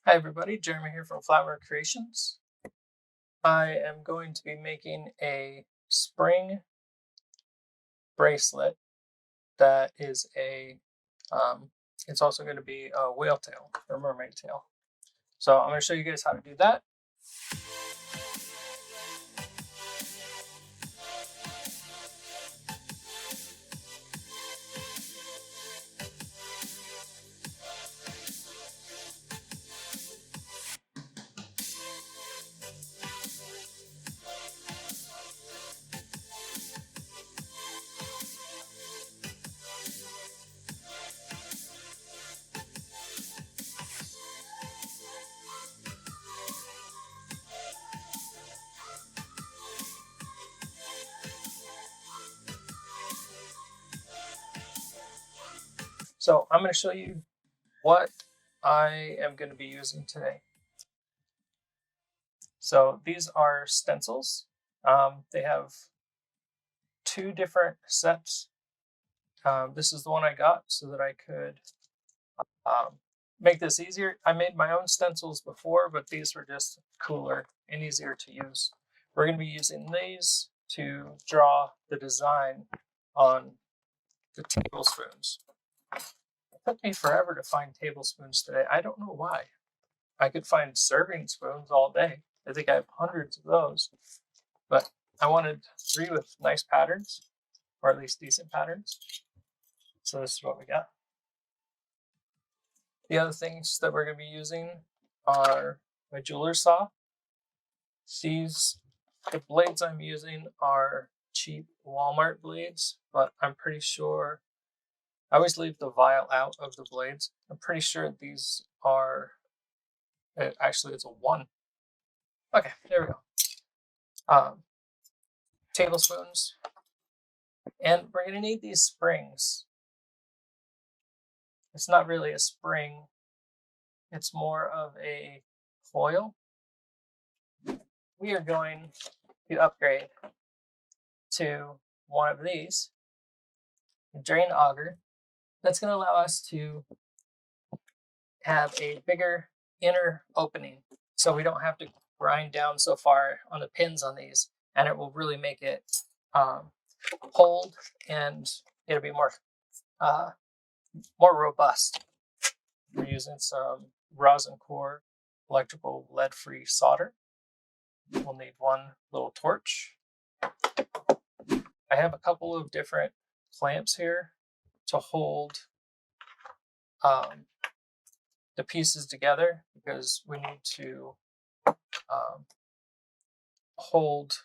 Hi everybody, Jeremy here from Flatware Creations. I am going to be making a spring bracelet that is it's also going to be a whale tail or mermaid tail. So I'm going to show you guys how to do that. So I'm going to show you what I am going to be using today. So these are stencils. They have two different sets. This is the one I got so that I could make this easier. I made my own stencils before, but these were just cooler and easier to use. We're going to be using these to draw the design on the tablespoons. It took me forever to find tablespoons today. I don't know why. I could find serving spoons all day. I think I have hundreds of those, but I wanted 3 with nice patterns, or at least decent patterns. So this is what we got. The other things that we're going to be using are my jeweler's saw. The blades I'm using are cheap Walmart blades, but I'm pretty sure I always leave the vial out of the blades. I'm pretty sure these are actually it's a 1. Okay, there we go. Tablespoons, and we're going to need these springs. It's not really a spring, it's more of a coil. We are going to upgrade to one of these, a drain auger. That's going to allow us to have a bigger inner opening, so we don't have to grind down so far on the pins on these, and it will really make it hold, and it'll be more robust. We're using some rosin core electrical lead-free solder. We'll need one little torch. I have a couple of different clamps here to hold the pieces together, because we need to hold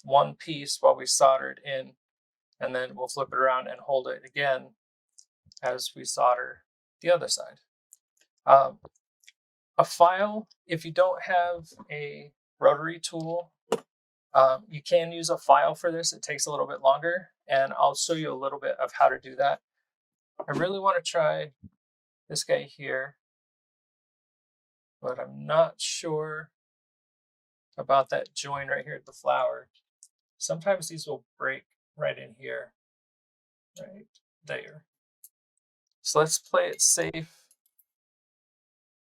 one piece while we solder it in, and then we'll flip it around and hold it again as we solder the other side. A file, if you don't have a rotary tool, you can use a file for this. It takes a little bit longer, and I'll show you a little bit of how to do that. I really want to try this guy here, but I'm not sure about that join right here at the flower. Sometimes these will break right in here, right there. So let's play it safe,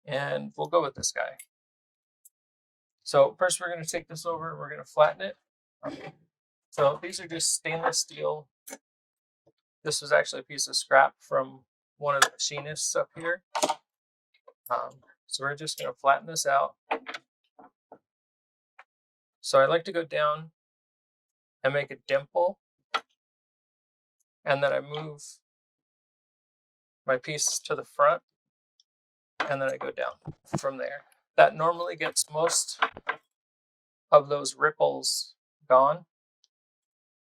and we'll go with this guy. So first we're going to take this over, we're going to flatten it. So these are just stainless steel. This was actually a piece of scrap from one of the machinists up here. So we're just going to flatten this out. So I like to go down and make a dimple, and then I move my piece to the front, and then I go down from there. That normally gets most of those ripples gone.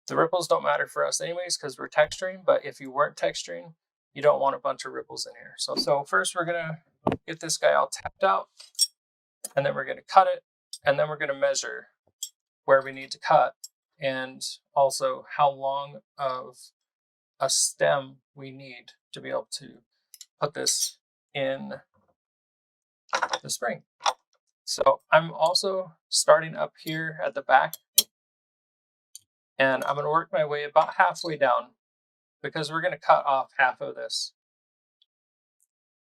The ripples don't matter for us anyways because we're texturing, but if you weren't texturing, you don't want a bunch of ripples in here. So first we're going to get this guy all tapped out, and then we're going to cut it, and then we're going to measure where we need to cut, and also how long of a stem we need to be able to put this in the spring. So I'm also starting up here at the back, and I'm going to work my way about halfway down, because we're going to cut off half of this.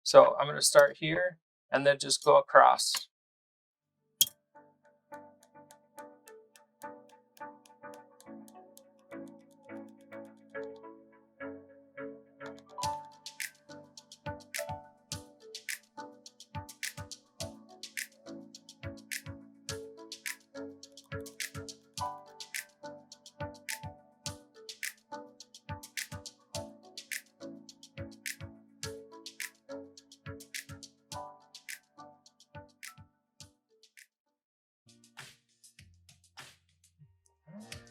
So I'm going to start here, and then just go across.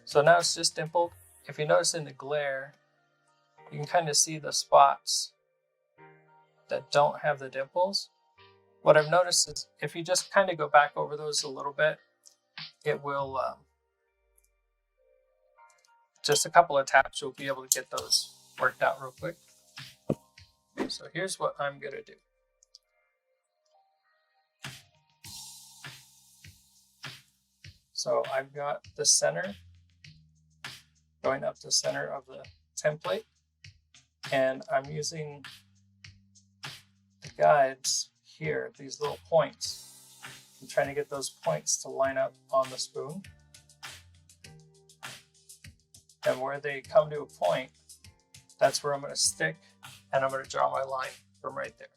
So now it's just dimpled. If you notice in the glare, you can kind of see the spots that don't have the dimples. What I've noticed is if you just kind of go back over those a little bit, it will, just a couple of taps, you'll be able to get those worked out real quick. So here's what I'm gonna do. So I've got the center going up the center of the template, and I'm using the guides here, these little points. I'm trying to get those points to line up on the spoon. And where they come to a point, that's where I'm going to stick, and I'm going to draw my line from right there.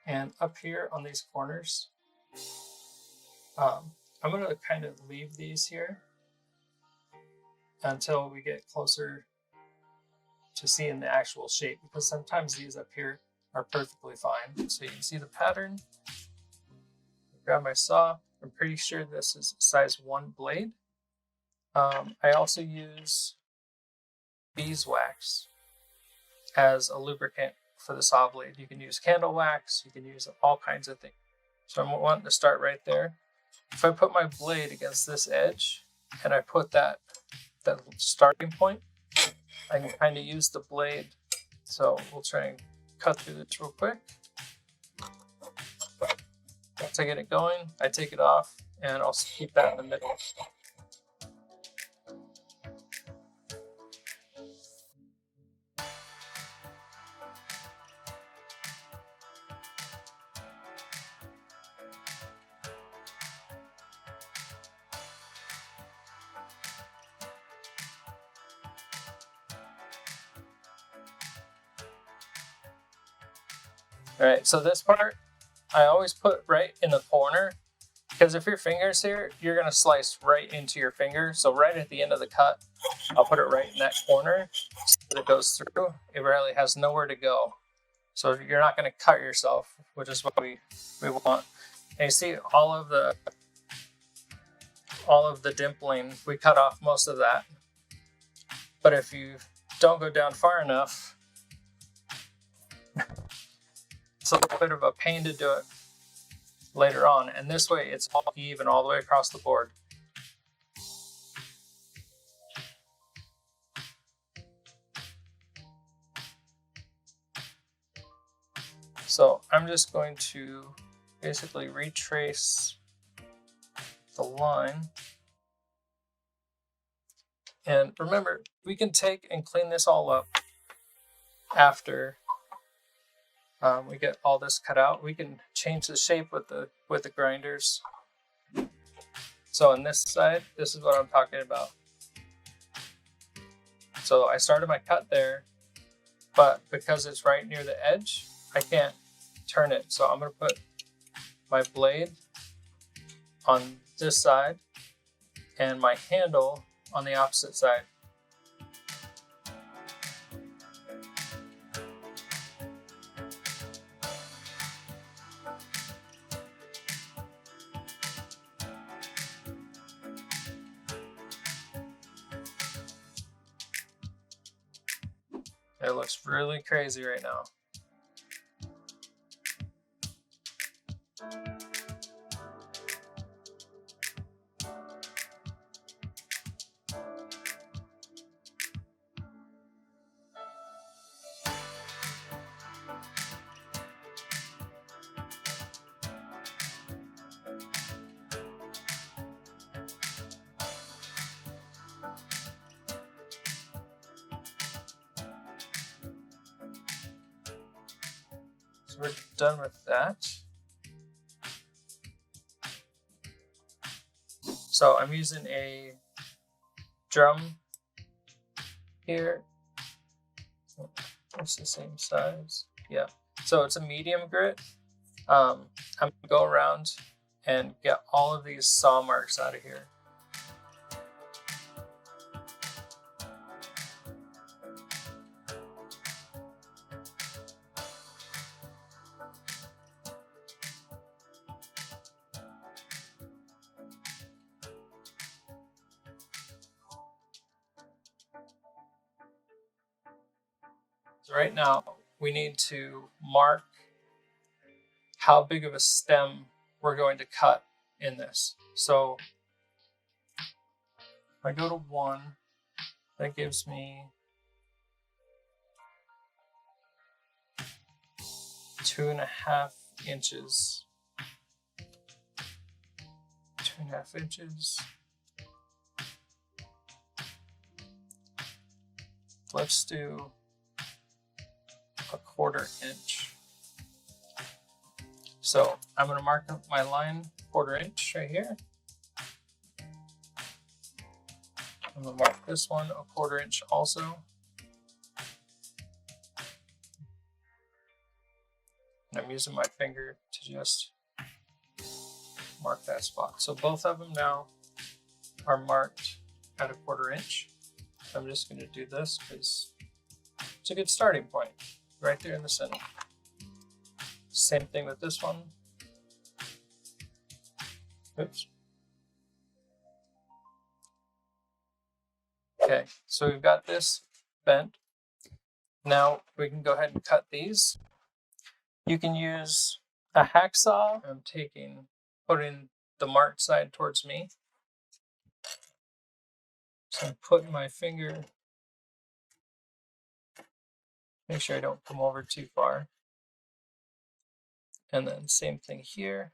And up here on these corners, I'm going to kind of leave these here until we get closer to seeing the actual shape, because sometimes these up here are perfectly fine. So you can see the pattern. Grab my saw. I'm pretty sure this is size 1 blade. I also use beeswax as a lubricant for the saw blade. You can use candle wax, you can use all kinds of things. So I'm wanting to start right there. If I put my blade against this edge and I put that starting point, I can kind of use the blade. So we'll try and cut through this real quick. Once I get it going, I take it off and I'll keep that in the middle. All right, so this part, I always put right in the corner, because if your finger's here, you're gonna slice right into your finger. So right at the end of the cut, I'll put it right in that corner so that it goes through. It really has nowhere to go. So you're not gonna cut yourself, which is what we want. And you see all of the dimpling, we cut off most of that. But if you don't go down far enough, it's a little bit of a pain to do it later on. And this way it's all even all the way across the board. So I'm just going to basically retrace the line. And remember, we can take and clean this all up after we get all this cut out. We can change the shape with the grinders. So on this side, this is what I'm talking about. So I started my cut there, but because it's right near the edge, I can't turn it. So I'm going to put my blade on this side and my handle on the opposite side. It looks really crazy right now. So we're done with that. So I'm using a drum here. It's the same size. Yeah. So it's a medium grit. I'm gonna go around and get all of these saw marks out of here. So right now we need to mark how big of a stem we're going to cut in this. So if I go to 1, that gives me 2.5 inches. 2.5 inches. Let's do a 1/4 inch. So I'm going to mark up my line 1/4 inch right here. I'm going to mark this one a 1/4 inch also. And I'm using my finger to just mark that spot. So both of them now are marked at a 1/4 inch. I'm just going to do this because it's a good starting point right there in the center. Same thing with this one. Oops. Okay, so we've got this bent. Now we can go ahead and cut these. You can use a hacksaw. I'm putting the marked side towards me. So I'm putting my finger, make sure I don't come over too far. And then same thing here.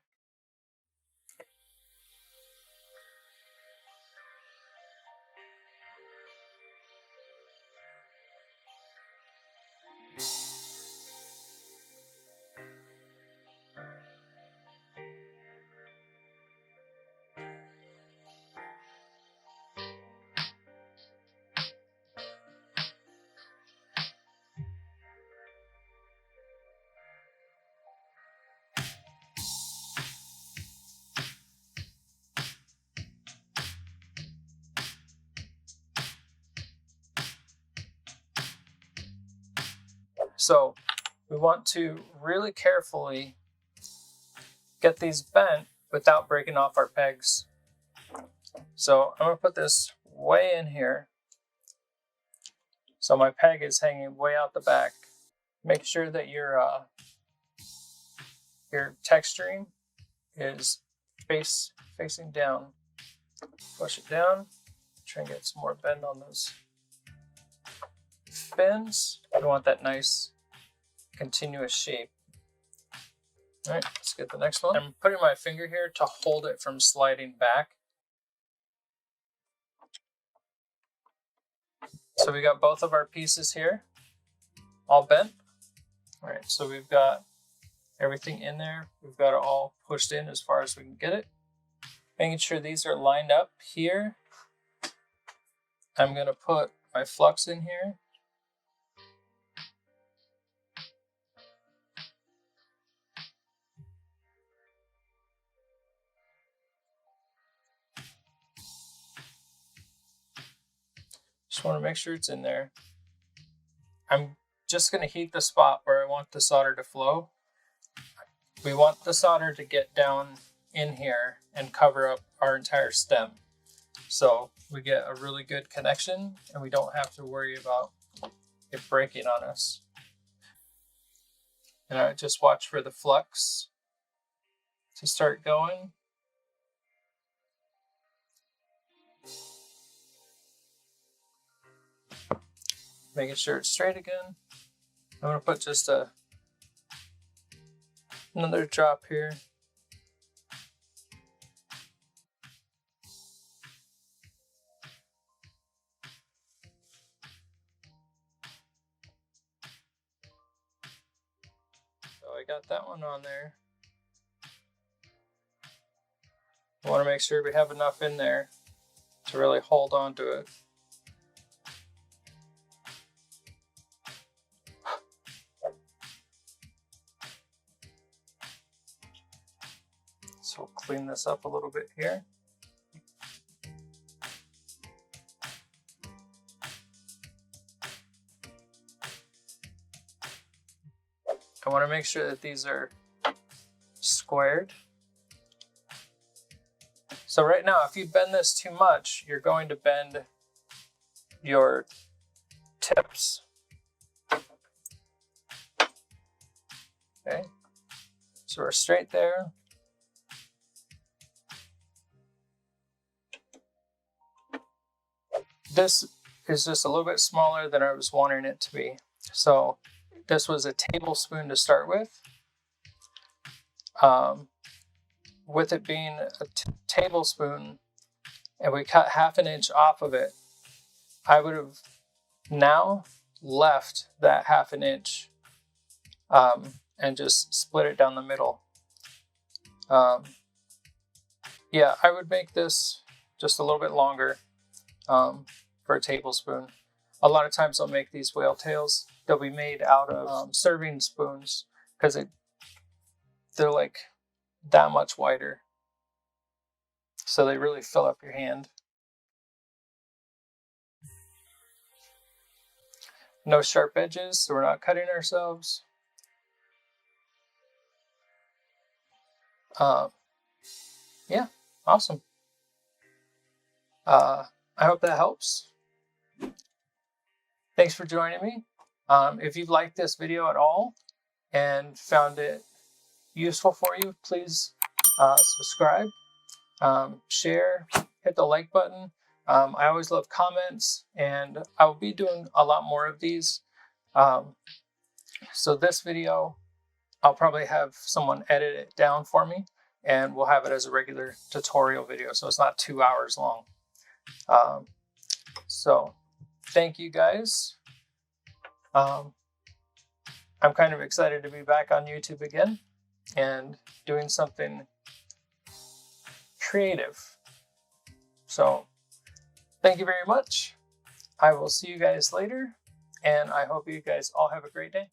So we want to really carefully get these bent without breaking off our pegs. So I'm going to put this way in here. So my peg is hanging way out the back. Make sure that your texturing is facing down. Push it down. Try and get some more bend on those fins. We want that nice continuous shape. All right, let's get the next one. I'm putting my finger here to hold it from sliding back. So we got both of our pieces here, all bent. All right, so we've got everything in there. We've got it all pushed in as far as we can get it. Making sure these are lined up here. I'm going to put my flux in here. Just want to make sure it's in there. I'm just going to heat the spot where I want the solder to flow. We want the solder to get down in here and cover up our entire stem. So we get a really good connection and we don't have to worry about it breaking on us. And I just watch for the flux to start going. Making sure it's straight again. I'm going to put just another drop here. So I got that one on there. I want to make sure we have enough in there to really hold on to it. So we'll clean this up a little bit here. I want to make sure that these are squared. So right now, if you bend this too much, you're going to bend your tips. Okay, so we're straight there. This is just a little bit smaller than I was wanting it to be. So this was a tablespoon to start with. With it being a tablespoon and we cut 1/2 inch off of it, I would have now left that 1/2 inch and just split it down the middle. Yeah, I would make this just a little bit longer for a tablespoon. A lot of times I'll make these whale tails. They'll be made out of serving spoons because they're like that much wider. So they really fill up your hand. No sharp edges, so we're not cutting ourselves. Yeah, awesome. I hope that helps. Thanks for joining me. If you've liked this video at all and found it useful for you, please subscribe, share, hit the like button. I always love comments, and I will be doing a lot more of these. So this video, I'll probably have someone edit it down for me, and we'll have it as a regular tutorial video, so it's not 2 hours long. So thank you guys. I'm kind of excited to be back on YouTube again and doing something creative. So thank you very much. I will see you guys later, and I hope you guys all have a great day.